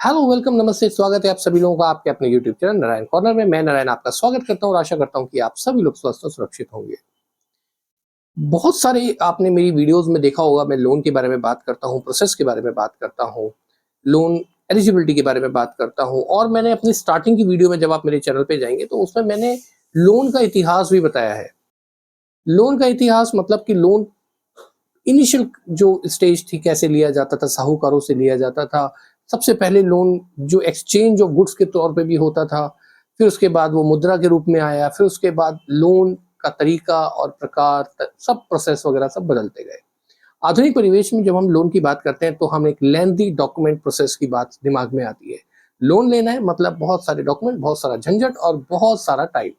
Hello, welcome, नमस्ते, स्वागत है आप सभी लोगों का आपके अपने यूट्यूब चैनल नारायण कॉर्नर में। मैं नारायण आपका स्वागत करता हूँ और आशा करता हूँ कि आप सभी लोग स्वस्थ और सुरक्षित होंगे। बहुत सारे आपने मेरी वीडियोस में देखा होगा, मैं लोन के बारे में बात करता हूँ, प्रोसेस के बारे में बात करता हूँ, लोन एलिजिबिलिटी के बारे में बात करता हूँ और मैंने अपनी स्टार्टिंग की वीडियो में जब आप मेरे चैनल पे जाएंगे तो उसमें मैंने लोन का इतिहास भी बताया है। लोन का इतिहास मतलब कि लोन इनिशियल जो स्टेज थी, कैसे लिया जाता था, साहूकारों से लिया जाता था। सबसे पहले लोन जो एक्सचेंज ऑफ गुड्स के तौर पे भी होता था, फिर उसके बाद वो मुद्रा के रूप में आया, फिर उसके बाद लोन का तरीका और प्रकार सब प्रोसेस वगैरह सब बदलते गए। आधुनिक परिवेश में जब हम लोन की बात करते हैं तो हम एक लेंथी डॉक्यूमेंट प्रोसेस की बात दिमाग में आती है। लोन लेना है मतलब बहुत सारे डॉक्यूमेंट, बहुत सारा झंझट और बहुत सारा टाइम।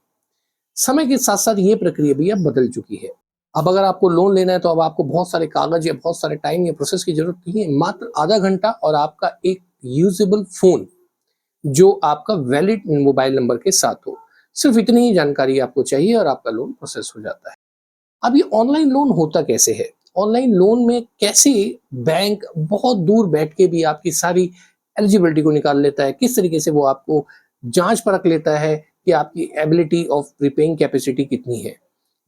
समय के साथ साथ ये प्रक्रिया भी अब बदल चुकी है। अब अगर आपको लोन लेना है तो अब आपको बहुत सारे कागज या बहुत सारे टाइम या प्रोसेस की जरूरत नहीं है। मात्र आधा घंटा और आपका एक यूजेबल फोन जो आपका वैलिड मोबाइल नंबर के साथ हो, सिर्फ इतनी ही जानकारी आपको चाहिए और आपका लोन प्रोसेस हो जाता है। अब ये ऑनलाइन लोन होता कैसे है? ऑनलाइन लोन में कैसे बैंक बहुत दूर बैठ के भी आपकी सारी एलिजिबिलिटी को निकाल लेता है, किस तरीके से वो आपको जांच परख लेता है कि आपकी एबिलिटी ऑफ रिपेइंग कैपेसिटी कितनी है।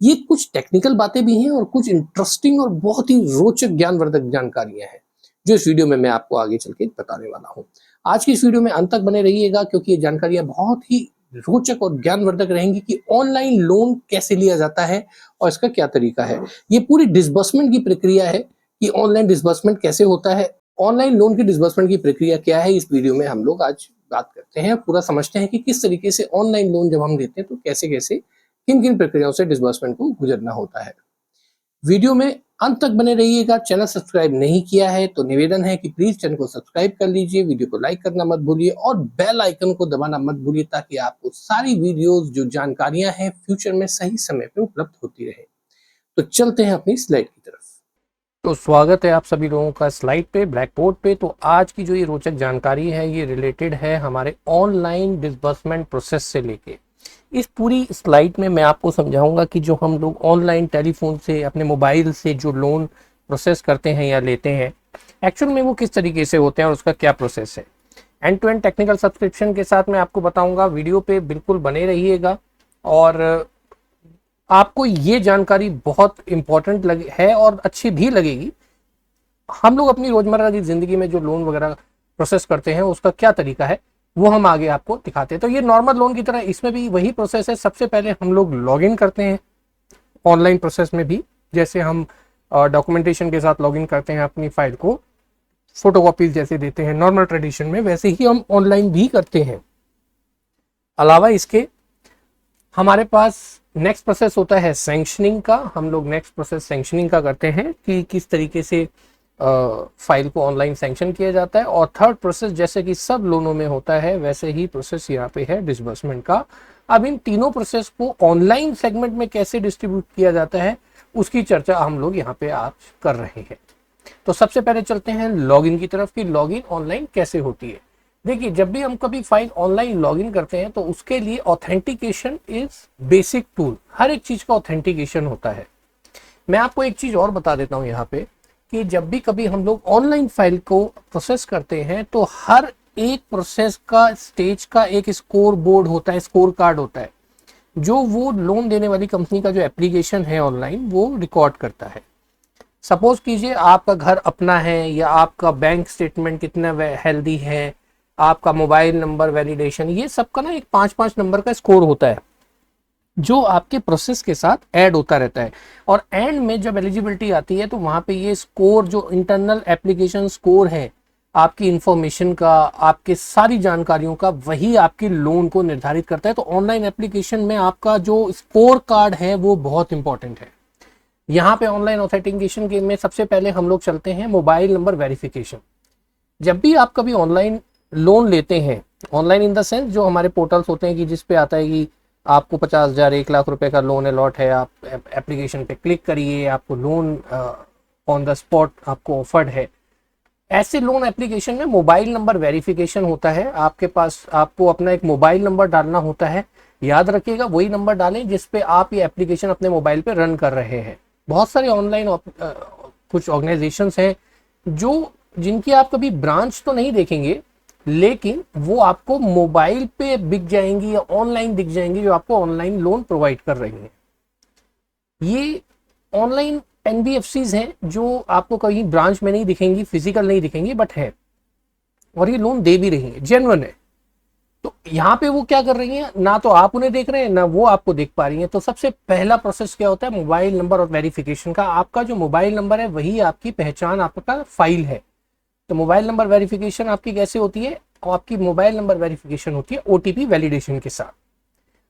ये कुछ टेक्निकल बातें भी हैं और कुछ इंटरेस्टिंग और बहुत ही रोचक ज्ञानवर्धक जानकारियां हैं जो इस वीडियो में मैं आपको आगे चल के बताने वाला हूँ। आज की इस वीडियो में अंत तक बने रहिएगा क्योंकि ये जानकारियां बहुत ही रोचक और ज्ञानवर्धक रहेंगी कि ऑनलाइन लोन कैसे लिया जाता है और इसका क्या तरीका है। ये पूरी डिसबर्समेंट की प्रक्रिया है कि ऑनलाइन डिसबर्समेंट कैसे होता है, ऑनलाइन लोन की डिसबर्समेंट की प्रक्रिया क्या है, इस वीडियो में हम लोग आज बात करते हैं, पूरा समझते हैं कि किस तरीके से ऑनलाइन लोन जब हम लेते हैं तो कैसे कैसे किन किन प्रक्रियाओं से डिसबर्समेंट को गुजरना होता है। वीडियो में अंत तक बने रहिएगा। चैनल सब्सक्राइब नहीं किया है तो निवेदन है कि प्लीज चैनल को सब्सक्राइब कर लीजिए, वीडियो को लाइक करना मत भूलिए और बेल आइकन को दबाना मत भूलिए ताकि आपको सारी वीडियोस जो जानकारियां हैं फ्यूचर में सही समय पे उपलब्ध होती रहे। तो चलते हैं अपनी स्लाइड की तरफ। तो स्वागत है आप सभी लोगों का स्लाइड पे, ब्लैक बोर्ड पे। तो आज की जो ये रोचक जानकारी है ये रिलेटेड है हमारे ऑनलाइन डिसबर्समेंट प्रोसेस से लेके। इस पूरी स्लाइड में मैं आपको समझाऊंगा कि जो हम लोग ऑनलाइन टेलीफोन से अपने मोबाइल से जो लोन प्रोसेस करते हैं या लेते हैं, एक्चुअल में वो किस तरीके से होते हैं और उसका क्या प्रोसेस है। End to end technical subscription के साथ मैं आपको बताऊंगा। वीडियो पे बिल्कुल बने रहिएगा और आपको ये जानकारी बहुत इंपॉर्टेंट है और अच्छी भी लगेगी। हम लोग अपनी रोजमर्रा की जिंदगी में जो लोन वगैरह प्रोसेस करते हैं उसका क्या तरीका है वो हम आगे आपको दिखाते हैं। तो ये नॉर्मल लोन की तरह इसमें भी वही प्रोसेस है। सबसे पहले हम लोग लॉगिन करते हैं ऑनलाइन प्रोसेस में भी, जैसे हम डॉक्यूमेंटेशन के साथ लॉगिन करते हैं, अपनी फाइल को फोटोकॉपीज जैसे देते हैं नॉर्मल ट्रेडिशन में, वैसे ही हम ऑनलाइन भी करते हैं। अलावा इसके हमारे पास नेक्स्ट प्रोसेस होता है सैंक्शनिंग का। हम लोग नेक्स्ट प्रोसेस सैंक्शनिंग का करते हैं कि किस तरीके से फाइल को ऑनलाइन सैंक्शन किया जाता है। और थर्ड प्रोसेस जैसे कि सब लोनों में होता है वैसे ही प्रोसेस यहाँ पे है डिसबर्समेंट का। अब इन तीनों प्रोसेस को ऑनलाइन सेगमेंट में कैसे डिस्ट्रीब्यूट किया जाता है उसकी चर्चा हम लोग यहाँ पे आज कर रहे हैं। तो सबसे पहले चलते हैं लॉगिन की तरफ कि लॉगिन ऑनलाइन कैसे होती है। देखिए, जब भी हम कभी फाइल ऑनलाइन लॉगिन करते हैं तो उसके लिए ऑथेंटिकेशन इज बेसिक टूल। हर एक चीज का ऑथेंटिकेशन होता है। मैं आपको एक चीज और बता देता हूं यहाँ पे कि जब भी कभी हम लोग ऑनलाइन फाइल को प्रोसेस करते हैं तो हर एक प्रोसेस का स्टेज का एक स्कोर बोर्ड होता है, स्कोर कार्ड होता है, जो वो लोन देने वाली कंपनी का जो एप्लीकेशन है ऑनलाइन वो रिकॉर्ड करता है। सपोज कीजिए आपका घर अपना है या आपका बैंक स्टेटमेंट कितना हेल्दी है, आपका मोबाइल नंबर वैलिडेशन, ये सब का ना एक 5-5 नंबर का स्कोर होता है जो आपके प्रोसेस के साथ ऐड होता रहता है। और एंड में जब एलिजिबिलिटी आती है तो वहां पे ये स्कोर जो इंटरनल एप्लीकेशन स्कोर है आपकी इंफॉर्मेशन का, आपके सारी जानकारियों का, वही आपकी लोन को निर्धारित करता है। तो ऑनलाइन एप्लीकेशन में आपका जो स्कोर कार्ड है वो बहुत इंपॉर्टेंट है। यहाँ पे ऑनलाइन ऑथेंटिकेशन के में सबसे पहले हम लोग चलते हैं मोबाइल नंबर वेरिफिकेशन। जब भी आप कभी ऑनलाइन लोन लेते हैं, ऑनलाइन इन द सेंस जो हमारे पोर्टल्स होते हैं कि जिस पे आता है कि आपको 50,000 1 लाख रुपए का लोन अलॉट है, आप एप्लीकेशन पे क्लिक करिए, आपको लोन ऑन द स्पॉट आपको ऑफर्ड है। ऐसे लोन एप्लीकेशन में मोबाइल नंबर वेरिफिकेशन होता है। आपके पास आपको अपना एक मोबाइल नंबर डालना होता है। याद रखिएगा वही नंबर डालें जिस पे आप ये एप्लीकेशन अपने मोबाइल पे रन कर रहे हैं। बहुत सारे ऑनलाइन कुछ ऑर्गेनाइजेशंस हैं जो जिनकी आप कभी ब्रांच तो नहीं देखेंगे लेकिन वो आपको मोबाइल पे बिक जाएंगी या ऑनलाइन दिख जाएंगी, जो आपको ऑनलाइन लोन प्रोवाइड कर रही हैं। ये ऑनलाइन एनबीएफसीज हैं जो आपको कहीं ब्रांच में नहीं दिखेंगी, फिजिकल नहीं दिखेंगी, बट है, और ये लोन दे भी रही है, जेन्युइन है। तो यहाँ पे वो क्या कर रही हैं, ना तो आप उन्हें देख रहे हैं ना वो आपको देख पा रही हैं। तो सबसे पहला प्रोसेस क्या होता है, मोबाइल नंबर और वेरिफिकेशन का। आपका जो मोबाइल नंबर है वही आपकी पहचान, आपका फाइल है। तो मोबाइल नंबर वेरिफिकेशन आपकी कैसे होती है, और आपकी मोबाइल नंबर वेरिफिकेशन होती है ओटीपी वैलिडेशन के साथ।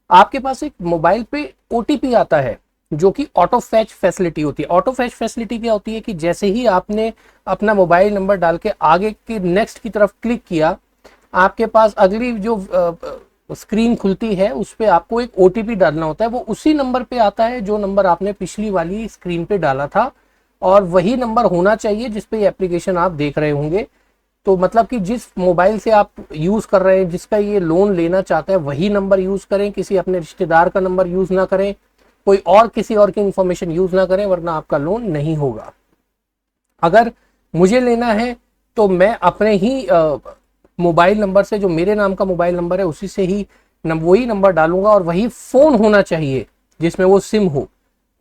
आपके पास एक मोबाइल पे ओटीपी आता है जो कि ऑटो फैच फैसिलिटी होती है। ऑटो फैच फैसिलिटी क्या होती है कि जैसे ही आपने अपना मोबाइल नंबर डाल के आगे के नेक्स्ट की तरफ क्लिक किया, आपके पास अगली जो स्क्रीन खुलती है उस पे आपको एक ओटीपी डालना होता है। वो उसी नंबर पे आता है जो नंबर आपने पिछली वाली स्क्रीन पे डाला था, और वही नंबर होना चाहिए जिस पे ये एप्लीकेशन आप देख रहे होंगे। तो मतलब कि जिस मोबाइल से आप यूज कर रहे हैं, जिसका ये लोन लेना चाहता है, वही नंबर यूज करें, किसी अपने रिश्तेदार का नंबर यूज ना करें, कोई और किसी और की इंफॉर्मेशन यूज ना करें, वरना आपका लोन नहीं होगा। अगर मुझे लेना है तो मैं अपने ही मोबाइल नंबर से, जो मेरे नाम का मोबाइल नंबर है, उसी से ही वही नंबर डालूंगा, और वही फोन होना चाहिए जिसमें वो सिम हो।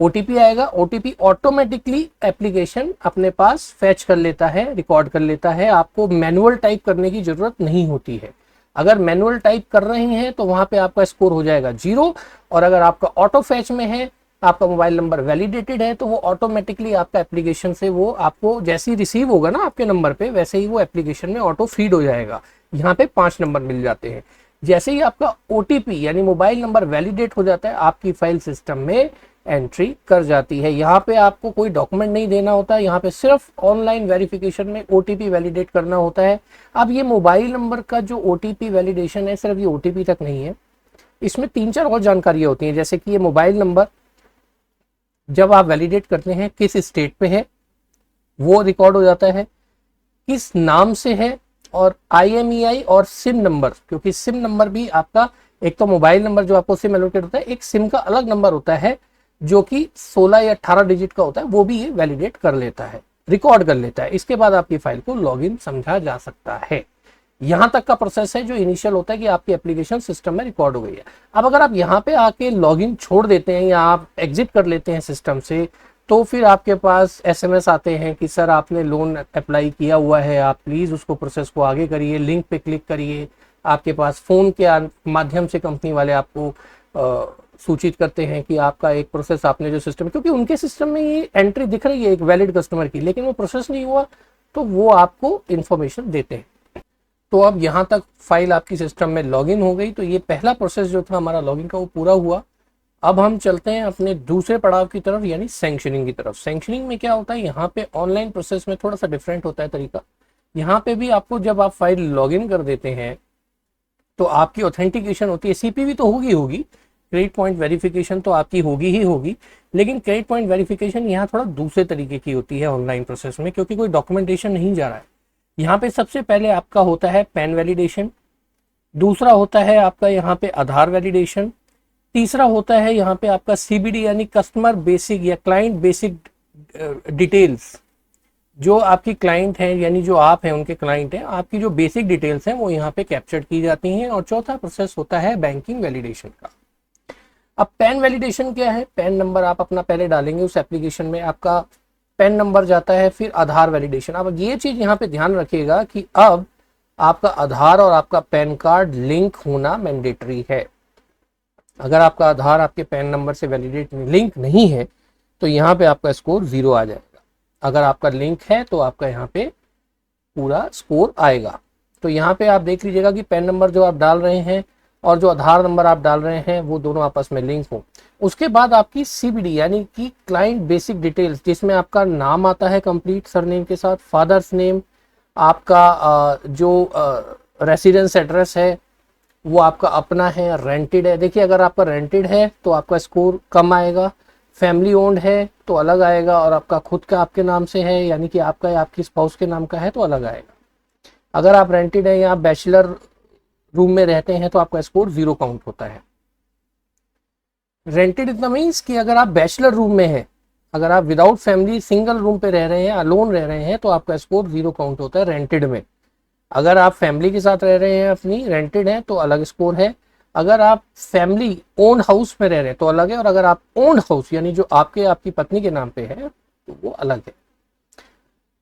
ओटीपी आएगा, ओटीपी ऑटोमेटिकली एप्लीकेशन अपने पास फैच कर लेता है, रिकॉर्ड कर लेता है। आपको मैनुअल टाइप करने की जरूरत नहीं होती है। अगर मैनुअल टाइप कर रहे हैं तो वहां पे आपका स्कोर हो जाएगा 0, और अगर आपका ऑटो फैच में है, आपका मोबाइल नंबर वैलिडेटेड है, तो वो ऑटोमेटिकली आपका एप्लीकेशन से वो आपको जैसे ही रिसीव होगा ना आपके नंबर पे, वैसे ही वो एप्लीकेशन में ऑटो फीड हो जाएगा। यहाँ पे 5 नंबर मिल जाते हैं। जैसे ही आपका ओटीपी यानी मोबाइल नंबर वैलिडेट हो जाता है, आपकी फाइल सिस्टम में एंट्री कर जाती है। यहाँ पे आपको कोई डॉक्यूमेंट नहीं देना होता, यहाँ पे सिर्फ ऑनलाइन वेरिफिकेशन में ओटीपी वैलिडेट करना होता है। अब ये मोबाइल नंबर का जो ओटीपी वैलिडेशन है, सिर्फ ये ओटीपी तक नहीं है, इसमें 3-4 और जानकारियां होती हैं। जैसे कि ये मोबाइल नंबर जब आप वैलिडेट करते हैं किस स्टेट पे है वो रिकॉर्ड हो जाता है, किस नाम से है, और IMEI और सिम नंबर, क्योंकि सिम नंबर भी आपका, एक तो मोबाइल नंबर जो आपको सिम एलोकेट होता है, एक सिम का अलग नंबर होता है जो कि 16 या 18 डिजिट का होता है, वो भी ये वैलिडेट कर लेता है, रिकॉर्ड कर लेता है। इसके बाद आपकी फाइल को लॉगिन समझा जा सकता है। यहां तक का प्रोसेस है जो इनिशियल होता है कि आपकी एप्लीकेशन सिस्टम में रिकॉर्ड हो गई है। अब अगर आप यहाँ पे आके लॉगिन छोड़ देते हैं या आप एग्जिट कर लेते हैं सिस्टम से, तो फिर आपके पास SMS आते हैं कि सर आपने लोन अप्लाई किया हुआ है, आप प्लीज उसको प्रोसेस को आगे करिए, लिंक पे क्लिक करिए। आपके पास फोन के माध्यम से कंपनी वाले आपको सूचित करते हैं कि आपका एक प्रोसेस आपने जो सिस्टम, क्योंकि उनके सिस्टम में ये एंट्री दिख रही है एक वैलिड कस्टमर की, लेकिन वो प्रोसेस नहीं हुआ, तो वो आपको इंफॉर्मेशन देते हैं। तो अब यहाँ तक फाइल आपकी सिस्टम में लॉगिन हो गई। तो ये पहला प्रोसेस जो था हमारा लॉगिन का वो पूरा हुआ। अब हम चलते हैं अपने दूसरे पड़ाव की तरफ, यानी सैंक्शनिंग की तरफ। सैंक्शनिंग में क्या होता है, यहाँ पे ऑनलाइन प्रोसेस में थोड़ा सा डिफरेंट होता है तरीका। यहाँ पे भी आपको जब आप फाइल लॉगिन कर देते हैं तो आपकी ऑथेंटिकेशन होती है। CPV तो होगी, क्रेडिट पॉइंट वेरिफिकेशन तो आपकी होगी ही होगी, लेकिन क्रेडिट पॉइंट वेरिफिकेशन यहाँ थोड़ा दूसरे तरीके की होती है ऑनलाइन प्रोसेस में, क्योंकि कोई डॉक्यूमेंटेशन नहीं जा रहा है। यहाँ पे सबसे पहले आपका होता है पैन वैलिडेशन, दूसरा होता है आपका यहाँ पे आधार वैलिडेशन, तीसरा होता है यहाँ पे आपका CBD यानी कस्टमर बेसिक या क्लाइंट बेसिक डिटेल्स। जो आपकी क्लाइंट है यानी जो आप हैं उनके क्लाइंट हैं, आपकी जो बेसिक डिटेल्स हैं वो यहाँ पे कैप्चर की जाती हैं। और चौथा प्रोसेस होता है बैंकिंग वैलिडेशन का। अब पैन वैलिडेशन क्या है, पैन नंबर आप अपना पहले डालेंगे उस एप्लीकेशन में, आपका पैन नंबर जाता है, फिर आधार वैलिडेशन। अब ये चीज यहाँ पे ध्यान रखिएगा कि अब आपका आधार और आपका पैन कार्ड लिंक होना मैंडेटरी है। अगर आपका आधार आपके पैन नंबर से वैलिडेट लिंक नहीं है तो यहाँ पे आपका स्कोर 0 आ जाएगा। अगर आपका लिंक है तो आपका यहाँ पे पूरा स्कोर आएगा। तो यहाँ पे आप देख लीजिएगा कि पैन नंबर जो आप डाल रहे हैं और जो आधार नंबर आप डाल रहे हैं वो दोनों आपस में लिंक हो। उसके बाद आपकी CBD यानी कि क्लाइंट बेसिक डिटेल्स, जिसमें आपका नाम आता है कंप्लीट सरनेम के साथ, फादर्स नेम, आपका जो रेसिडेंस एड्रेस है वो आपका अपना है, रेंटेड है। देखिए अगर आपका रेंटेड है तो आपका स्कोर कम आएगा, फैमिली ओन्ड है तो अलग आएगा, और आपका खुद का आपके नाम से है यानी कि आपका या आपकी स्पाउस के नाम का है तो अलग आएगा। अगर आप रेंटेड है या आप बैचलर रूम में रहते हैं तो आपका स्कोर 0 काउंट होता है। रेंटेड इतना मीन्स कि अगर आप बैचलर रूम में हैं, अगर आप विदाउट फैमिली सिंगल रूम पे रह रहे हैं, अलोन रह रहे हैं, तो आपका स्कोर 0 काउंट होता है रेंटेड में। अगर आप फैमिली के साथ रह रहे हैं, अपनी रेंटेड है, तो अलग स्कोर है। अगर आप फैमिली ओन हाउस में रह रहे हैं तो अलग है, और अगर आप ओन हाउस यानी जो आपकी पत्नी के नाम पे है तो वो अलग है।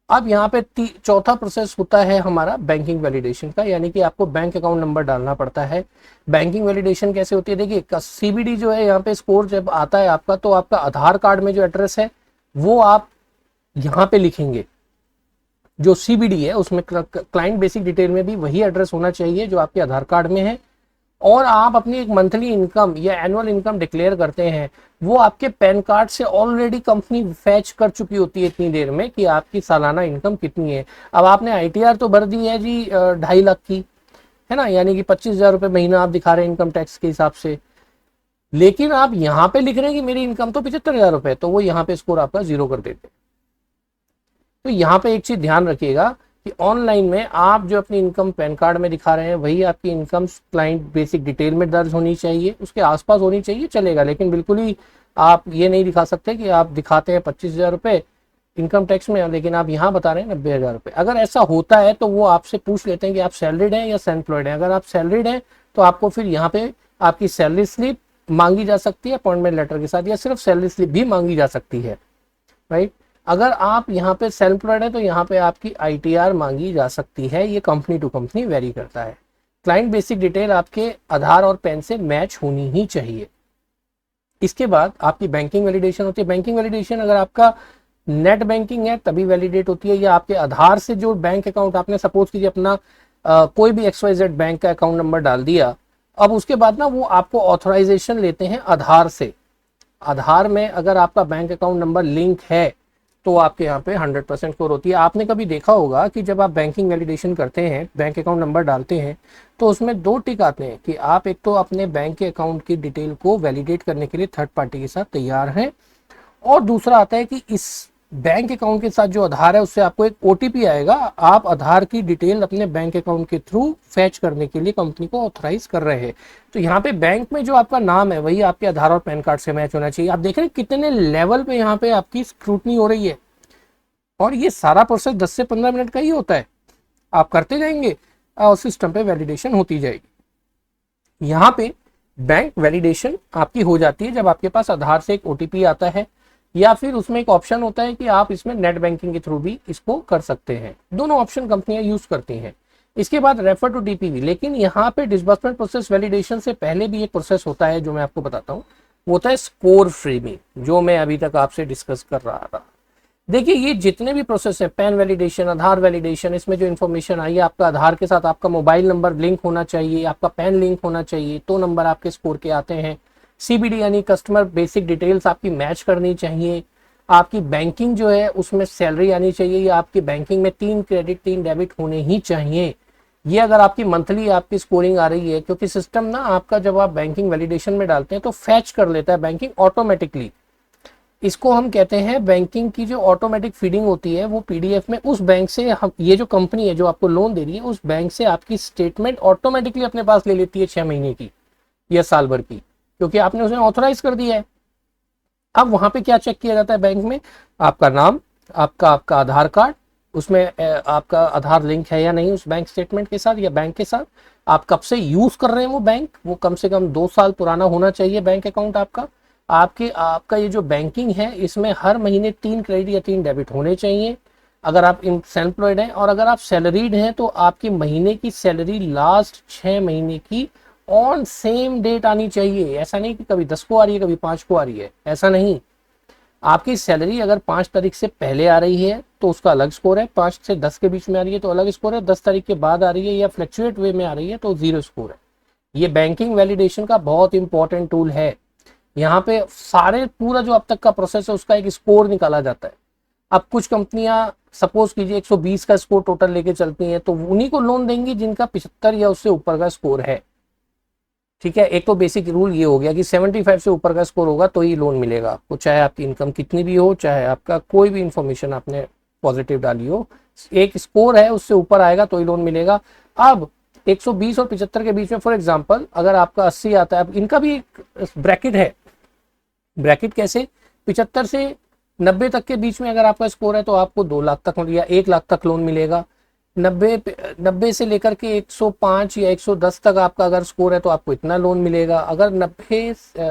अब यहाँ पे चौथा प्रोसेस होता है हमारा बैंकिंग वैलिडेशन का, यानी कि आपको बैंक अकाउंट नंबर डालना पड़ता है। बैंकिंग वैलिडेशन कैसे होती है, देखिए सीबीडी जो है यहाँ पे स्कोर जब आता है आपका, तो आपका आधार कार्ड में जो एड्रेस है वो आप यहाँ पे लिखेंगे। जो सीबीडी है उसमें क्लाइंट बेसिक डिटेल में भी वही एड्रेस होना चाहिए जो आपके आधार कार्ड में है। और आप अपनी एक मंथली इनकम या एनुअल इनकम डिक्लेयर करते हैं, वो आपके पैन कार्ड से ऑलरेडी कंपनी फैच कर चुकी होती है इतनी देर में कि आपकी सालाना इनकम कितनी है। अब आपने आईटीआर तो भर दी है जी 2.5 लाख की, है ना, यानी कि 25,000 रुपये महीना आप दिखा रहे हैं इनकम टैक्स के हिसाब से। लेकिन आप यहाँ पे लिख रहे हैं कि मेरी इनकम तो 75,000 रुपये, तो वो यहाँ पे स्कोर आपका 0 कर देते हैं। तो यहाँ पे एक चीज ध्यान रखिएगा कि ऑनलाइन में आप जो अपनी इनकम पैन कार्ड में दिखा रहे हैं वही आपकी इनकम क्लाइंट बेसिक डिटेल में दर्ज होनी चाहिए, उसके आसपास होनी चाहिए चलेगा, लेकिन बिल्कुल ही आप ये नहीं दिखा सकते कि आप दिखाते हैं 25,000 रुपये इनकम टैक्स में, लेकिन आप यहाँ बता रहे हैं 90,000 रुपये। अगर ऐसा होता है तो वो आपसे पूछ लेते हैं कि आप सैलरीड हैं या सेल्फ एम्प्लॉयड हैं। अगर आप सैलरीड हैं तो आपको फिर यहाँ पे आपकी सैलरी स्लिप मांगी जा सकती है अपॉइंटमेंट लेटर के साथ, या सिर्फ सैलरी स्लिप भी मांगी जा सकती है, राइट। अगर आप यहाँ पे सेल्फ एम्प्लॉयड है तो यहाँ पे आपकी आईटीआर मांगी जा सकती है, ये कंपनी टू कंपनी वेरी करता है। क्लाइंट बेसिक डिटेल आपके आधार और पैन से मैच होनी ही चाहिए। इसके बाद आपकी बैंकिंग वैलिडेशन होती है। बैंकिंग वैलिडेशन अगर आपका नेट बैंकिंग है तभी वैलिडेट होती है, या आपके आधार से जो बैंक अकाउंट आपने सपोज कीजिए अपना कोई भी XYZ बैंक का अकाउंट नंबर डाल दिया, अब उसके बाद ना वो आपको ऑथराइजेशन लेते हैं आधार से। आधार में अगर आपका बैंक अकाउंट नंबर लिंक है तो आपके यहाँ पे 100% स्कोर होती है। आपने कभी देखा होगा कि जब आप बैंकिंग वैलिडेशन करते हैं, बैंक अकाउंट नंबर डालते हैं, तो उसमें 2 टिक आते हैं कि आप एक तो अपने बैंक के अकाउंट की डिटेल को वैलिडेट करने के लिए थर्ड पार्टी के साथ तैयार हैं, और दूसरा आता है कि इस बैंक अकाउंट के साथ जो आधार है उससे आपको एक OTP आएगा, आप आधार की डिटेल अपने बैंक अकाउंट के थ्रू फैच करने के लिए कंपनी को ऑथराइज कर रहे हैं। तो यहाँ पे बैंक में जो आपका नाम है वही आपके आधार और पैन कार्ड से मैच होना चाहिए। आप देख रहे हैं कितने लेवल पे यहाँ पे आपकी स्क्रूटनी हो रही है, और ये सारा प्रोसेस 10 से 15 मिनट का ही होता है। आप करते जाएंगे और सिस्टम पे वैलिडेशन होती जाएगी। यहाँ पे बैंक वैलिडेशन आपकी हो जाती है जब आपके पास आधार से एक OTP आता है, या फिर उसमें एक ऑप्शन होता है कि आप इसमें नेट बैंकिंग के थ्रू भी इसको कर सकते हैं। दोनों ऑप्शन कंपनियां यूज करती हैं। इसके बाद रेफर टू DPV, लेकिन यहाँ पे डिसबर्समेंट प्रोसेस वैलिडेशन से पहले भी एक प्रोसेस होता है जो मैं आपको बताता हूँ, वो होता है स्कोर फ्रेमिंग, जो मैं अभी तक आपसे डिस्कस कर रहा था। देखिए ये जितने भी प्रोसेस है, पैन वैलिडेशन, आधार वैलिडेशन, इसमें जो इन्फॉर्मेशन आई है आपका आधार के साथ आपका मोबाइल नंबर लिंक होना चाहिए, आपका पैन लिंक होना चाहिए, तो नंबर आपके स्कोर के आते हैं। CBD यानी कस्टमर बेसिक डिटेल्स आपकी मैच करनी चाहिए। आपकी बैंकिंग जो है उसमें सैलरी आनी चाहिए, या आपकी बैंकिंग में 3 क्रेडिट 3 डेबिट होने ही चाहिए। ये अगर आपकी मंथली आपकी स्कोरिंग आ रही है, क्योंकि सिस्टम ना आपका जब आप बैंकिंग वैलिडेशन में डालते हैं तो फैच कर लेता है बैंकिंग ऑटोमेटिकली। इसको हम कहते हैं बैंकिंग की जो ऑटोमेटिक फीडिंग होती है, वो PDF में उस बैंक से हम, ये जो कंपनी है जो आपको लोन दे रही है, उस बैंक से आपकी स्टेटमेंट ऑटोमेटिकली अपने पास ले लेती है 6 महीने की या साल भर की, क्योंकि आपने उसे ऑथराइज कर दिया है। अब वहां पे क्या चेक किया जाता है बैंक में, आपका नाम, आपका आधार कार्ड, उसमें आपका आधार लिंक है या नहीं उस बैंक स्टेटमेंट के साथ या बैंक के साथ, आप कब से यूज कर रहे हैं वो बैंक, वो कम से कम 2 साल पुराना होना चाहिए बैंक अकाउंट आपका। आपका ये जो बैंकिंग है इसमें हर महीने 3 क्रेडिट या 3 डेबिट होने चाहिए अगर आप सेल्फ एम्प्लॉयड हैं, और अगर आप सैलरीड हैं तो आपकी महीने की सैलरी लास्ट 6 महीने की ऑन सेम डेट आनी चाहिए। ऐसा नहीं कि कभी 10 को आ रही है कभी 5 को आ रही है, ऐसा नहीं। आपकी सैलरी अगर 5 तारीख से पहले आ रही है तो उसका अलग स्कोर है, 5 से 10 के बीच में आ रही है तो अलग स्कोर है, 10 तारीख के बाद आ रही है या फ्लक्चुएट वे में आ रही है तो 0 स्कोर है। ये बैंकिंग वैलिडेशन का बहुत इंपॉर्टेंट टूल है। यहाँ पे सारे पूरा जो अब तक का प्रोसेस है उसका एक स्कोर निकाला जाता है। अब कुछ कंपनियां सपोज कीजिए 120 का स्कोर टोटल लेके चलती हैं, तो उन्हीं को लोन देंगी जिनका 75 या उससे ऊपर का स्कोर है। ठीक है, एक तो बेसिक रूल ये हो गया कि 75 से ऊपर का स्कोर होगा तो ही लोन मिलेगा आपको, चाहे आपकी इनकम कितनी भी हो, चाहे आपका कोई भी इंफॉर्मेशन आपने पॉजिटिव डाली हो, एक स्कोर है उससे ऊपर आएगा तो ही लोन मिलेगा। अब 120 और 75 के बीच में फॉर एग्जांपल अगर आपका 80 आता है, अब इनका भी एक ब्रैकेट है। ब्रैकेट कैसे, 75 से 90 तक के बीच में अगर आपका स्कोर है तो आपको 2 लाख तक या 1 लाख तक लोन मिलेगा। 90 से लेकर के 105 या 110 तक आपका अगर स्कोर है तो आपको इतना लोन मिलेगा। अगर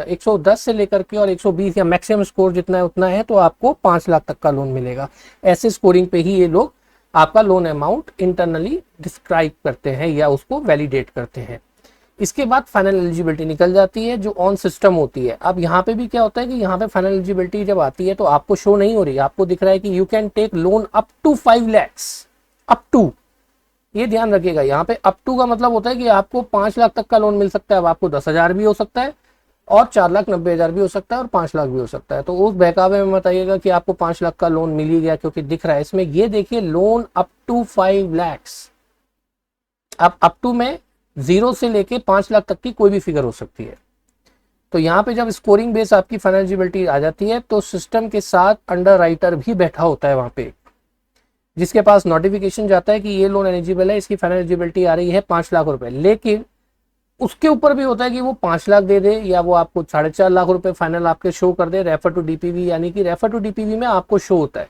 110 से लेकर के और 120 या मैक्सिमम स्कोर जितना है उतना है तो आपको 5 लाख तक का लोन मिलेगा। ऐसे स्कोरिंग पे ही ये लोग आपका लोन अमाउंट इंटरनली डिस्क्राइब करते हैं या उसको वैलिडेट करते हैं। इसके बाद फाइनल एलिजिबिलिटी निकल जाती है जो ऑन सिस्टम होती है। अब यहाँ पे भी क्या होता है कि यहाँ पे फाइनल एलिजिबिलिटी जब आती है तो आपको शो नहीं हो रही, आपको दिख रहा है कि you can take loan up to 5 lakhs, up to. ये ध्यान रखिएगा, यहाँ पे अप टू का मतलब होता है कि आपको 5 लाख तक का लोन मिल सकता है। अब आपको 10,000 भी हो सकता है और 4,90,000 भी हो सकता है और 5 लाख भी हो सकता है। तो उस बहकावे में बताइएगा कि आपको 5 लाख का लोन मिल ही गया क्योंकि दिख रहा है इसमें, ये देखिए लोन अप टू 5 lakhs। अब अप टू में 0 से लेके 5 लाख तक की कोई भी फिगर हो सकती है। तो यहाँ पे जब स्कोरिंग बेस आपकी फाइनल एलिजिबिलिटी आ जाती है तो सिस्टम के साथ अंडर राइटर भी बैठा होता है वहां पे, जिसके पास नोटिफिकेशन जाता है कि ये लोन एलिजिबल है, इसकी फाइनल एलिजिबिलिटी आ रही है 5 लाख रुपए। लेकिन उसके ऊपर भी होता है कि वो 5 लाख दे दे या वो आपको 4.5 लाख रुपए फाइनल आपके शो कर दे रेफर टू डीपीवी, यानी कि रेफर टू डीपीवी में आपको शो होता है।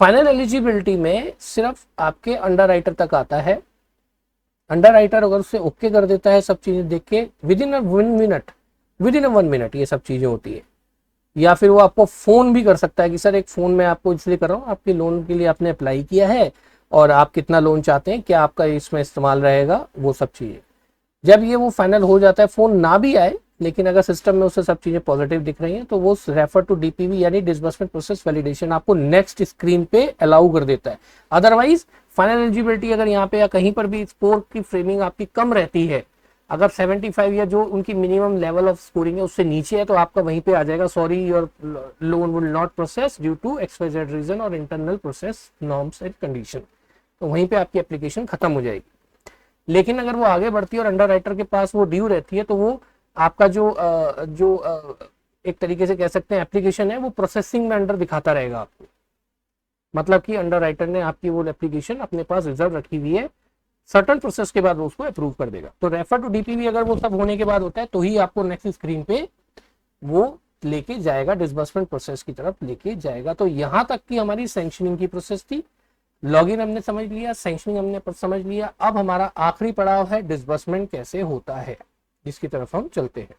फाइनल एलिजिबिलिटी में सिर्फ आपके अंडर राइटर तक आता है। अंडर राइटर अगर उससे ओके कर देता है सब चीजें देख के विद इन 1 मिनट ये सब चीजें होती है। या फिर वो आपको फोन भी कर सकता है कि सर एक फोन में आपको इसलिए कर रहा हूँ, आपके लोन के लिए आपने अप्लाई किया है और आप कितना लोन चाहते हैं, क्या आपका इसमें इस्तेमाल रहेगा, वो सब चीजें। जब ये वो फाइनल हो जाता है, फोन ना भी आए लेकिन अगर सिस्टम में उससे सब चीजें पॉजिटिव दिख रही हैं तो वो रेफर टू डीपीवी यानी डिसबर्समेंट प्रोसेस वैलिडेशन आपको नेक्स्ट स्क्रीन पे अलाउ कर देता है। अदरवाइज फाइनल एलिजिबिलिटी अगर यहाँ पे या कहीं पर भी स्कोर की फ्रेमिंग आपकी कम रहती है, अगर 75 या जो उनकी मिनिमम लेवल ऑफ स्कोरिंग है उससे नीचे है तो आपका वहीं पे आ जाएगा sorry your loan will not process due to XYZ reason और internal process norms and condition. तो वहीं पे आपकी एप्लीकेशन खत्म हो जाएगी। लेकिन अगर वो आगे बढ़ती है और अंडर राइटर के पास वो ड्यू रहती है तो वो आपका एक तरीके से कह सकते हैं एप्लीकेशन है वो प्रोसेसिंग में अंडर दिखाता रहेगा आपको। मतलब कि अंडर राइटर ने आपकी वो एप्लीकेशन अपने पास रिजर्व रखी हुई है, सर्टन प्रोसेस के बाद वो उसको अप्रूव कर देगा। तो रेफर टू डीपीवी अगर वो सब होने के बाद होता है तो ही आपको नेक्स्ट स्क्रीन पे वो लेके जाएगा, डिसबर्समेंट प्रोसेस की तरफ लेके जाएगा। तो यहां तक की हमारी सैंक्शनिंग की प्रोसेस थी। लॉगिन हमने समझ लिया, सैंक्शनिंग हमने समझ लिया। अब हमारा आखिरी पड़ाव है डिसबर्समेंट कैसे होता है, जिसकी तरफ हम चलते हैं।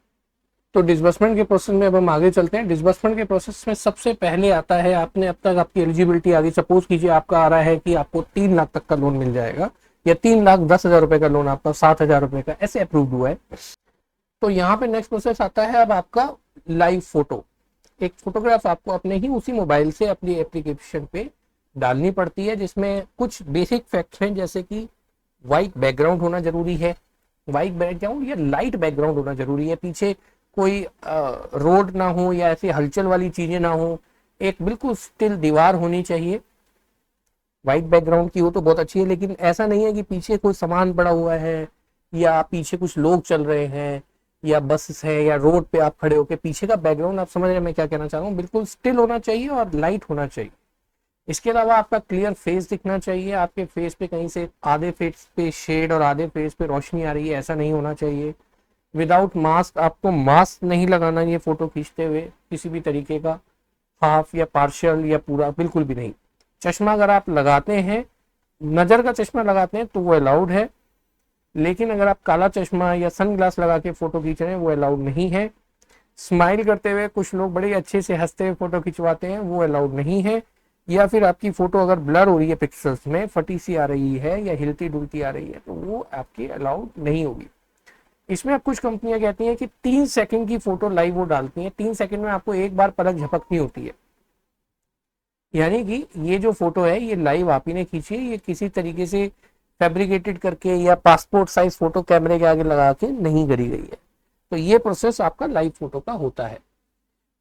तो डिसबर्समेंट के प्रोसेस में अब हम आगे चलते हैं। डिसबर्समेंट के प्रोसेस में सबसे पहले आता है, आपने अब तक आपकी एलिजिबिलिटी आ गई, सपोज कीजिए आपका आ रहा है कि आपको 3 लाख तक का लोन मिल जाएगा या 3,10,000 रुपए का लोन आपका 7,000 रुपए का ऐसे अप्रूव हुआ है। तो यहाँ पे नेक्स्ट प्रोसेस आता है अब आपका लाइव फोटो। एक फोटोग्राफ आपको अपने ही उसी मोबाइल से अपनी एप्लीकेशन पे डालनी पड़ती है, जिसमें कुछ बेसिक फैक्ट्स हैं जैसे कि व्हाइट बैकग्राउंड होना जरूरी है, व्हाइट बैकग्राउंड या लाइट बैकग्राउंड होना जरूरी है, पीछे कोई रोड ना हो या ऐसी हलचल वाली चीजें ना हो, एक बिल्कुल स्टिल दीवार होनी चाहिए। व्हाइट बैकग्राउंड की हो तो बहुत अच्छी है, लेकिन ऐसा नहीं है कि पीछे कोई सामान पड़ा हुआ है या पीछे कुछ लोग चल रहे हैं या बस है या रोड पे आप खड़े होकर पीछे का बैकग्राउंड, आप समझ रहे हैं मैं क्या कहना चाह रहा हूँ, बिल्कुल स्टिल होना चाहिए और लाइट होना चाहिए। इसके अलावा आपका क्लियर फेस दिखना चाहिए, आपके फेस पे कहीं से आधे फेस पे शेड और आधे फेस पे रोशनी आ रही है ऐसा नहीं होना चाहिए। विदाउट मास्क, आपको मास्क नहीं लगाना ये फोटो खींचते हुए किसी भी तरीके का, हाफ या पार्शियल या पूरा बिल्कुल भी नहीं। चश्मा अगर आप लगाते हैं, नजर का चश्मा लगाते हैं तो वो अलाउड है, लेकिन अगर आप काला चश्मा या सन ग्लास लगा के फोटो खींच रहे हैं वो अलाउड नहीं है। स्माइल करते हुए कुछ लोग बड़े अच्छे से हंसते हुए फोटो खिंचवाते हैं, वो अलाउड नहीं है। या फिर आपकी फोटो अगर ब्लर हो रही है, पिक्सल्स में फटी सी आ रही है या हिलती डुलती आ रही है तो वो आपकी अलाउड नहीं होगी। इसमें अब कुछ कंपनियां कहती हैं कि 3 सेकंड की फोटो लाइव वो डालती हैं, 3 सेकंड में आपको एक बार पलक झपकनी होती है, यानी कि ये जो फोटो है ये लाइव आप ही ने खींची है, ये किसी तरीके से फैब्रिकेटेड करके या पासपोर्ट साइज फोटो कैमरे के आगे लगा के नहीं करी गई है। तो ये प्रोसेस आपका लाइव फोटो का होता है।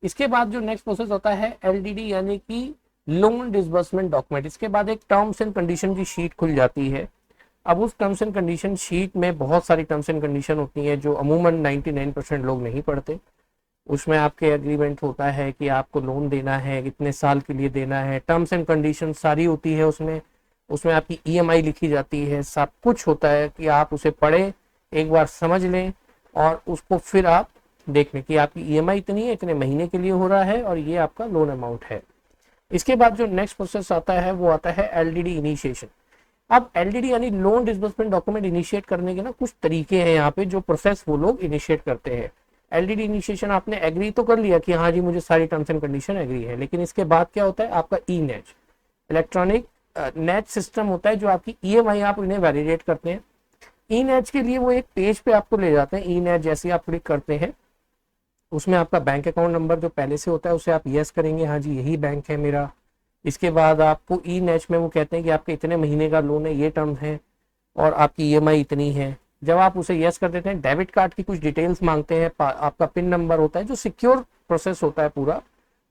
इसके बाद जो नेक्स्ट प्रोसेस होता है LDD यानी कि लोन डिसबर्समेंट डॉक्यूमेंट। इसके बाद एक टर्म्स एंड कंडीशन की शीट खुल जाती है। अब उस टर्म्स एंड कंडीशन शीट में बहुत सारी टर्म्स एंड कंडीशन होती हैं जो अमूमन 99% लोग नहीं पढ़ते। उसमें आपके एग्रीमेंट होता है कि आपको लोन देना है, कितने साल के लिए देना है, टर्म्स एंड कंडीशन सारी होती है उसमें। उसमें आपकी EMI लिखी जाती है, सब कुछ होता है कि आप उसे पढ़ें, एक बार समझ लें और उसको फिर आप देख लें कि आपकी EMI इतनी है, इतने महीने के लिए हो रहा है और ये आपका लोन अमाउंट है। इसके बाद जो नेक्स्ट प्रोसेस आता है वो आता है LDD इनिशिएशन। अब एलडीडी यानी लोन डिसबर्समेंट डॉक्यूमेंट इनिशिएट करने के ना कुछ तरीके हैं यहाँ पे, जो प्रोसेस वो लोग इनिशिएट करते हैं। एलडीडी इनिशिएशन आपने एग्री तो कर लिया कि हाँ जी मुझे सारी टर्म्स एंड कंडीशन एग्री है, लेकिन इसके बाद क्या होता है, आपका ई नेच इलेक्ट्रॉनिक नेट सिस्टम होता है, जो आपकी ईएमआई आप इन्हें वैलिडेट करते हैं। ई नेच के लिए वो एक पेज पे आपको ले जाते हैं। ई नेच जैसे आप क्लिक करते हैं, उसमें आपका बैंक अकाउंट नंबर जो पहले से होता है उसे आप यस करेंगे, हाँ जी यही बैंक है मेरा। इसके बाद आपको ई नेच में वो कहते हैं कि आपके इतने महीने का लोन है, ये टर्म है और आपकी ईएमआई इतनी है। जब आप उसे यस कर देते हैं, डेबिट कार्ड की कुछ डिटेल्स मांगते हैं, आपका पिन नंबर होता है, जो सिक्योर प्रोसेस होता है पूरा,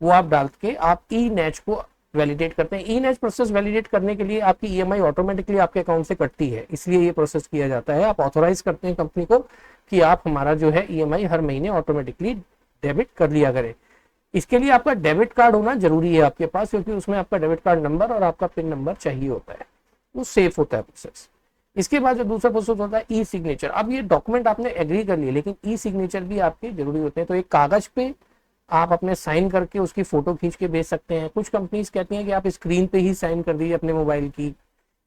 वो आप डाल के आप ई नेच को वैलिडेट करते हैं। ई नेच प्रोसेस वैलिडेट करने के लिए आपकी ईएमआई ऑटोमेटिकली आपके अकाउंट से कटती है, इसलिए ये प्रोसेस किया जाता है। आप ऑथोराइज करते हैं कंपनी को कि आप हमारा जो है ईएमआई हर महीने ऑटोमेटिकली डेबिट कर लिया करें। इसके लिए आपका डेबिट कार्ड होना जरूरी है आपके पास, क्योंकि उसमें आपका डेबिट कार्ड नंबर और आपका पिन नंबर चाहिए होता है, वो सेफ होता है प्रोसेस। इसके बाद जो दूसरा प्रोसेस होता है ई सिग्नेचर। अब ये डॉक्यूमेंट आपने एग्री कर लिया, लेकिन ई सिग्नेचर भी आपके जरूरी होते हैं। तो एक कागज पे आप अपने साइन करके उसकी फोटो खींच के भेज सकते हैं। कुछ कंपनीज कहती हैं कि आप स्क्रीन पे ही साइन कर दीजिए अपने मोबाइल की,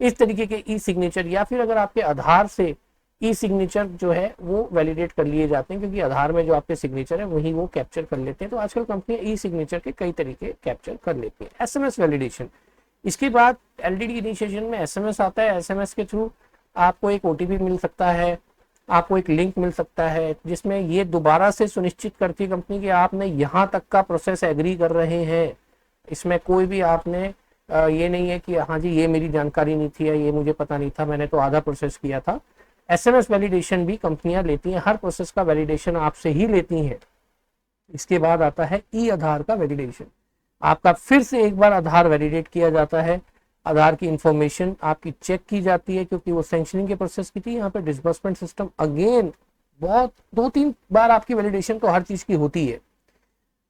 इस तरीके के ई सिग्नेचर। या फिर अगर आपके आधार से ई सिग्नेचर जो है वो वैलिडेट कर लिए जाते हैं, क्योंकि आधार में जो आपके सिग्नेचर है वही वो कैप्चर कर लेते हैं। तो आजकल कंपनियां ई सिग्नेचर के कई तरीके कैप्चर कर लेती है। एसएमएस वैलिडेशन, इसके बाद एलडीडी इनिशिएशन में एसएमएस आता है। एसएमएस के थ्रू आपको एक ओटीपी मिल सकता है, आपको एक लिंक मिल सकता है, जिसमें ये दोबारा से सुनिश्चित करती है कंपनी कि आपने यहाँ तक का प्रोसेस एग्री कर रहे हैं। इसमें कोई भी आपने ये नहीं है कि हाँ जी ये मेरी जानकारी नहीं थी या ये मुझे पता नहीं था, मैंने तो आधा प्रोसेस किया था। एसएमएस वैलिडेशन भी कंपनियां लेती हैं, हर प्रोसेस का वैलिडेशन आपसे ही लेती हैं। इसके बाद आता है ई आधार का वैलिडेशन। आपका फिर से एक बार आधार वैलिडेट किया जाता है, आधार की इंफॉर्मेशन आपकी चेक की जाती है, क्योंकि वो सैंक्शनिंग के प्रोसेस की थी। यहाँ पे डिसबर्समेंट सिस्टम अगेन बहुत 2-3 बार आपकी वैलिडेशन तो हर चीज की होती है।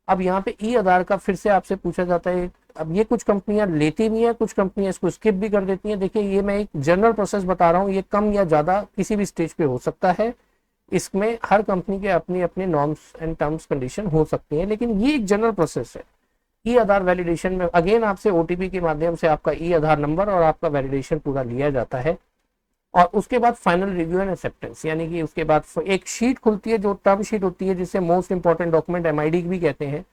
अब यहाँ पे ई आधार का फिर से आपसे पूछा जाता है। अब ये कुछ कंपनियां लेती भी हैं, कुछ कंपनियां इसको स्किप भी कर देती हैं। देखिए ये मैं एक जनरल प्रोसेस बता रहा हूँ, ये कम या ज्यादा किसी भी स्टेज पे हो सकता है। इसमें हर कंपनी के अपनी अपनी नॉर्म्स एंड टर्म्स कंडीशन हो सकती है, लेकिन ये एक जनरल प्रोसेस है। ई आधार वैलिडेशन में अगेन आपसे ओटीपी के माध्यम से आपका ई आधार नंबर और आपका वैलिडेशन पूरा लिया जाता है। और उसके बाद फाइनल रिव्यू एंड एक्सेप्टेंस, यानी कि उसके बाद एक शीट खुलती है जो टर्म शीट होती है, जिसे मोस्ट इंपॉर्टेंट डॉक्यूमेंट एमआईडी भी कहते हैं।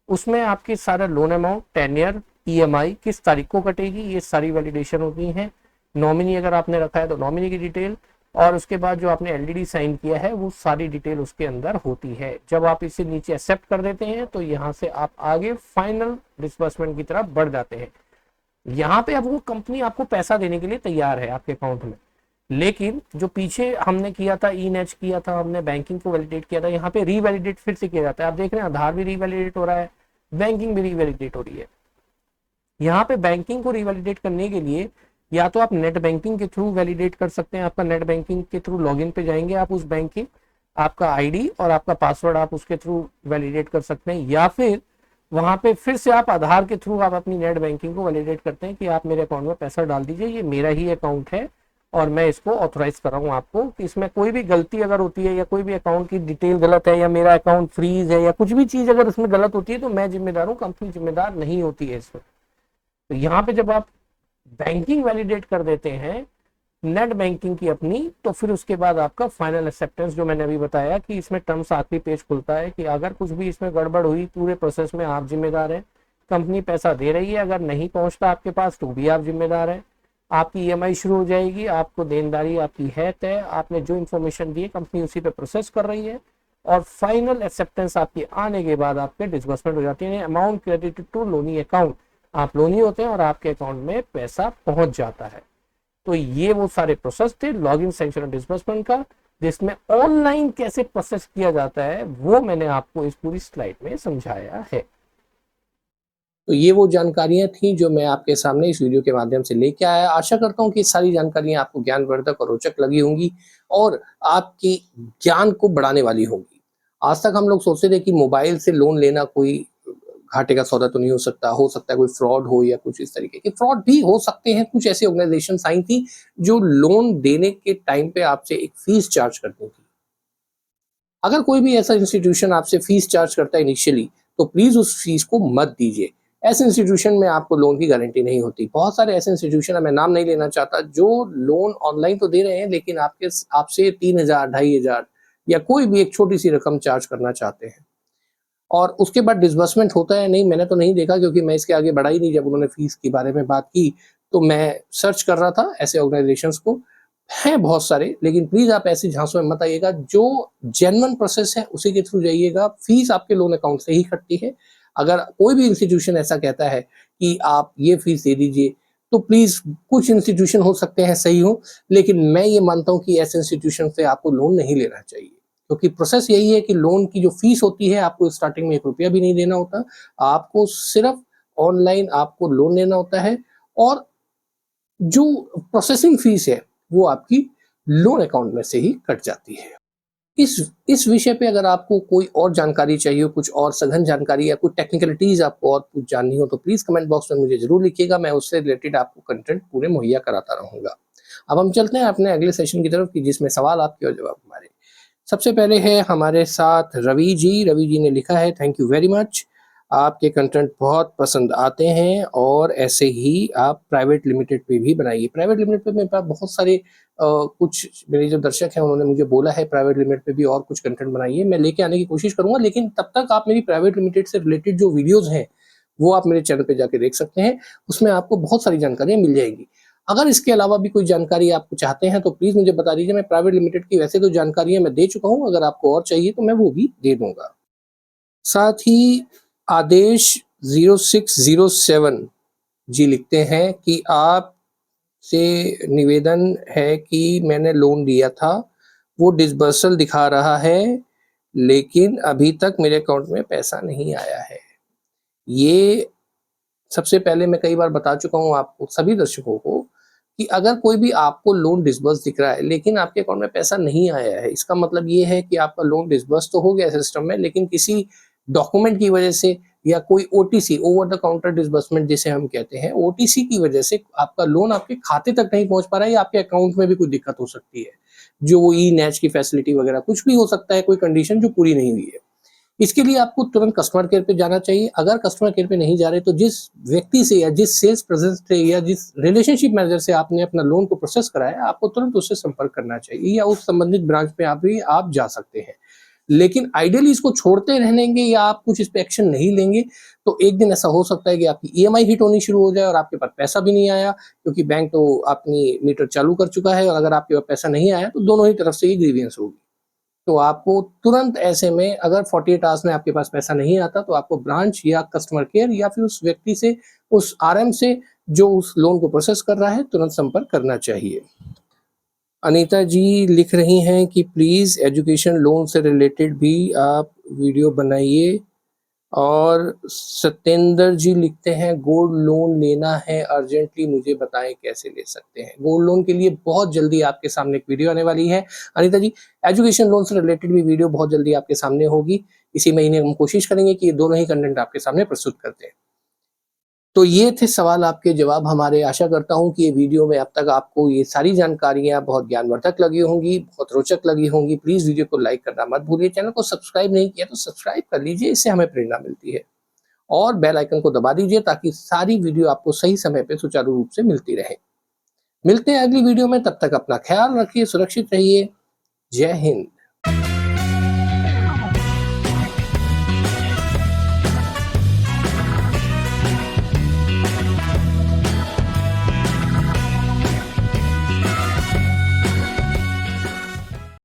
उसमें आपके सारा लोन अमाउंट, टेन्योर, ईएमआई किस तारीख को कटेगी, ये सारी वैलिडेशन होती है। नॉमिनी अगर आपने रखा है तो नॉमिनी की डिटेल, और उसके बाद जो आपने एलडीडी साइन किया है वो सारी डिटेल उसके अंदर होती है। जब आप इसे नीचे एक्सेप्ट कर देते हैं तो यहाँ से आप आगे फाइनल डिस्बर्समेंट की तरफ बढ़ जाते हैं। यहाँ पे अब वो कंपनी आपको पैसा देने के लिए तैयार है आपके अकाउंट में, लेकिन जो पीछे हमने किया था, ई नेच किया था, हमने बैंकिंग को वैलिडेट किया था, यहाँ पे रीवैलिडेट फिर से किया जाता है। आप देख रहे हैं आधार भी रीवैलिडेट हो रहा है, बैंकिंग भी रीवैलिडेट हो रही है। यहाँ पे बैंकिंग को रीवैलिडेट करने के लिए या तो आप नेट बैंकिंग के थ्रू वैलिडेट कर सकते हैं। आपका नेट बैंकिंग के थ्रू लॉगिन पे जाएंगे आप उस बैंक की, आपका आईडी और आपका पासवर्ड आप उसके थ्रू वैलिडेट कर सकते हैं, या फिर वहां पे फिर से आप आधार के थ्रू आप अपनी नेट बैंकिंग को वैलिडेट करते हैं कि आप मेरे अकाउंट में पैसा डाल दीजिए, ये मेरा ही अकाउंट है और मैं इसको ऑथोराइज कर रहा हूँ आपको कि इसमें कोई भी गलती अगर होती है या कोई भी अकाउंट की डिटेल गलत है या मेरा अकाउंट फ्रीज है या कुछ भी चीज अगर इसमें गलत होती है तो मैं जिम्मेदार हूँ, कंपनी जिम्मेदार नहीं होती है इसमें। तो यहाँ पे जब आप बैंकिंग वैलिडेट कर देते हैं नेट बैंकिंग की अपनी, तो फिर उसके बाद आपका फाइनल एक्सेप्टेंस, जो मैंने अभी बताया कि इसमें टर्म्स आखिरी पेज खुलता है कि अगर कुछ भी इसमें गड़बड़ हुई पूरे प्रोसेस में आप जिम्मेदार हैं। कंपनी पैसा दे रही है, अगर नहीं पहुंचता आपके पास तो भी आप जिम्मेदार हैं। आपकी ईएमआई शुरू हो जाएगी, आपको देनदारी आपकी है तय, आपने जो इन्फॉर्मेशन दी है कंपनी उसी पे प्रोसेस कर रही है, और फाइनल एक्सेप्टेंस आपकी आने के बाद आपके डिस्बर्समेंट हो जाती है। Amount credited to loanee account, आप लोनी होते हैं और आपके अकाउंट में पैसा पहुंच जाता है। तो ये वो सारे प्रोसेस थे लॉगिन, सैंक्शन और डिस्बर्समेंट का, जिसमें ऑनलाइन कैसे प्रोसेस किया जाता है वो मैंने आपको इस पूरी स्लाइड में समझाया है। तो ये वो जानकारियां थी जो मैं आपके सामने इस वीडियो के माध्यम से लेके आया। आशा करता हूँ कि सारी जानकारियां आपको ज्ञानवर्धक और रोचक लगी होंगी और आपके ज्ञान को बढ़ाने वाली होंगी। आज तक हम लोग सोचते थे कि मोबाइल से लोन लेना कोई घाटे का सौदा तो नहीं हो सकता है कोई फ्रॉड हो या कुछ इस तरीके के। फ्रॉड भी हो सकते हैं, कुछ ऐसी ऑर्गेनाइजेशन आई थी जो लोन देने के टाइम पे आपसे एक फीस चार्ज करती थी। अगर कोई भी ऐसा इंस्टीट्यूशन आपसे फीस चार्ज करता है इनिशियली, तो प्लीज उस फीस को मत दीजिए। ऐसे इंस्टीट्यूशन में आपको लोन की गारंटी नहीं होती। बहुत सारे ऐसे इंस्टीट्यूशन, मैं नाम नहीं लेना चाहता, जो लोन ऑनलाइन तो दे रहे हैं लेकिन आपसे 3,000, 2,500 या कोई भी एक छोटी सी रकम चार्ज करना चाहते हैं, और उसके बाद डिसबर्समेंट होता है नहीं, मैंने तो नहीं देखा, क्योंकि मैं इसके आगे बढ़ा ही नहीं। जब उन्होंने फीस के बारे में बात की तो मैं सर्च कर रहा था ऐसे ऑर्गेनाइजेशंस को, हैं बहुत सारे, लेकिन प्लीज आप ऐसी झांसों में मत आइएगा। जो जेन्युइन प्रोसेस है उसी के थ्रू जाइएगा। फीस आपके लोन अकाउंट से ही कटती है। अगर कोई भी इंस्टीट्यूशन ऐसा कहता है कि आप ये फीस दे दीजिए, तो प्लीज, कुछ इंस्टीट्यूशन हो सकते हैं सही हो, लेकिन मैं ये मानता हूं कि ऐसे इंस्टीट्यूशन से आपको लोन नहीं लेना चाहिए, क्योंकि प्रोसेस यही है कि लोन की जो फीस होती है, आपको स्टार्टिंग में 1 रुपया भी नहीं देना होता। आपको सिर्फ ऑनलाइन आपको लोन लेना होता है, और जो प्रोसेसिंग फीस है वो आपकी लोन अकाउंट में से ही कट जाती है। इस विषय पे अगर आपको कोई और जानकारी चाहिए, कुछ और सघन जानकारी या कुछ टेक्निकलिटीज आपको और कुछ जाननी हो, तो प्लीज कमेंट बॉक्स में मुझे जरूर लिखिएगा। मैं उससे रिलेटेड आपको कंटेंट पूरे मुहैया कराता रहूंगा। अब हम चलते हैं अपने अगले सेशन की तरफ, कि जिसमें सवाल आपके और जवाब हमारे। सबसे पहले है हमारे साथ रवि जी। रवि जी ने लिखा है, थैंक यू वेरी मच, आपके कंटेंट बहुत पसंद आते हैं, और ऐसे ही आप प्राइवेट लिमिटेड पे भी बनाइए। प्राइवेट लिमिटेड पे मेरे पास बहुत सारे कुछ मेरे जो दर्शक हैं उन्होंने मुझे बोला है प्राइवेट लिमिटेड पे भी और कुछ कंटेंट बनाइए। मैं लेके आने की कोशिश करूंगा, लेकिन तब तक आप मेरी प्राइवेट लिमिटेड से रिलेटेड जो वीडियोज हैं वो आप मेरे चैनल पे जाके देख सकते हैं। उसमें आपको बहुत सारी जानकारियां मिल जाएगी। अगर इसके अलावा भी कोई जानकारी आप चाहते हैं तो प्लीज मुझे बता दीजिए। मैं प्राइवेट लिमिटेड की वैसे तो जानकारियां मैं दे चुका हूं, अगर आपको और चाहिए तो मैं वो भी दे दूंगा। साथ ही आदेश 0607 जी लिखते हैं कि आप से निवेदन है कि मैंने लोन लिया था, वो डिसबर्सल दिखा रहा है, लेकिन अभी तक मेरे अकाउंट में पैसा नहीं आया है। ये सबसे पहले मैं कई बार बता चुका हूँ आपको, सभी दर्शकों को, कि अगर कोई भी आपको लोन डिसबर्स दिख रहा है लेकिन आपके अकाउंट में पैसा नहीं आया है, इसका मतलब ये है कि आपका लोन डिसबर्स तो हो गया सिस्टम में, लेकिन किसी डॉक्यूमेंट की वजह से या कोई OTC, over the counter disbursement जिसे हम कहते हैं, ओटीसी की वजह से आपका लोन आपके खाते तक नहीं पहुंच पा रहा है, या आपके अकाउंट में भी कोई दिक्कत हो सकती है, जो वो ई नेच की फैसिलिटी वगैरह कुछ भी हो सकता है, कोई कंडीशन जो पूरी नहीं हुई है। इसके लिए आपको तुरंत कस्टमर केयर पे जाना चाहिए। अगर कस्टमर केयर पे नहीं जा रहे तो जिस व्यक्ति से या जिस सेल्स प्रेजेंस से या जिस रिलेशनशिप मैनेजर से आपने अपना लोन को प्रोसेस कराया, आपको तुरंत उससे संपर्क करना चाहिए, या उस संबंधित ब्रांच पे आप जा सकते हैं। लेकिन आइडियली इसको छोड़ते रहेंगे या आप कुछ इस पे एक्शन नहीं लेंगे, तो एक दिन ऐसा हो सकता है कि आपकी ईएमआई हिट होनी शुरू हो जाए और आपके पास पैसा भी नहीं आया, क्योंकि बैंक तो अपनी मीटर चालू कर चुका है, और अगर आपके पास पैसा नहीं आया तो दोनों ही तरफ से ही ग्रीवियंस होगी। तो आपको तुरंत ऐसे में, अगर 48 आवर्स में आपके पास पैसा नहीं आता, तो आपको ब्रांच या कस्टमर केयर या फिर उस व्यक्ति से, उस आरएम से जो उस लोन को प्रोसेस कर रहा है, तुरंत संपर्क करना चाहिए। अनीता जी लिख रही हैं कि प्लीज़ एजुकेशन लोन से रिलेटेड भी आप वीडियो बनाइए। और सत्येंद्र जी लिखते हैं, गोल्ड लोन लेना है अर्जेंटली, मुझे बताएं कैसे ले सकते हैं। गोल्ड लोन के लिए बहुत जल्दी आपके सामने एक वीडियो आने वाली है अनीता जी। एजुकेशन लोन से रिलेटेड भी वीडियो बहुत जल्दी आपके सामने होगी। इसी महीने हम कोशिश करेंगे कि ये दोनों ही कंटेंट आपके सामने प्रस्तुत करते हैं। तो ये थे सवाल आपके जवाब हमारे। आशा करता हूँ कि ये वीडियो में अब तक आपको ये सारी जानकारियाँ बहुत ज्ञानवर्धक लगी होंगी, बहुत रोचक लगी होंगी। प्लीज़ वीडियो को लाइक करना मत भूलिए। चैनल को सब्सक्राइब नहीं किया तो सब्सक्राइब कर लीजिए, इससे हमें प्रेरणा मिलती है। और बेल आइकन को दबा दीजिए ताकि सारी वीडियो आपको सही समय पे सुचारू रूप से मिलती रहे। मिलते हैं अगली वीडियो में, तब तक अपना ख्याल रखिए, सुरक्षित रहिए। जय हिंद।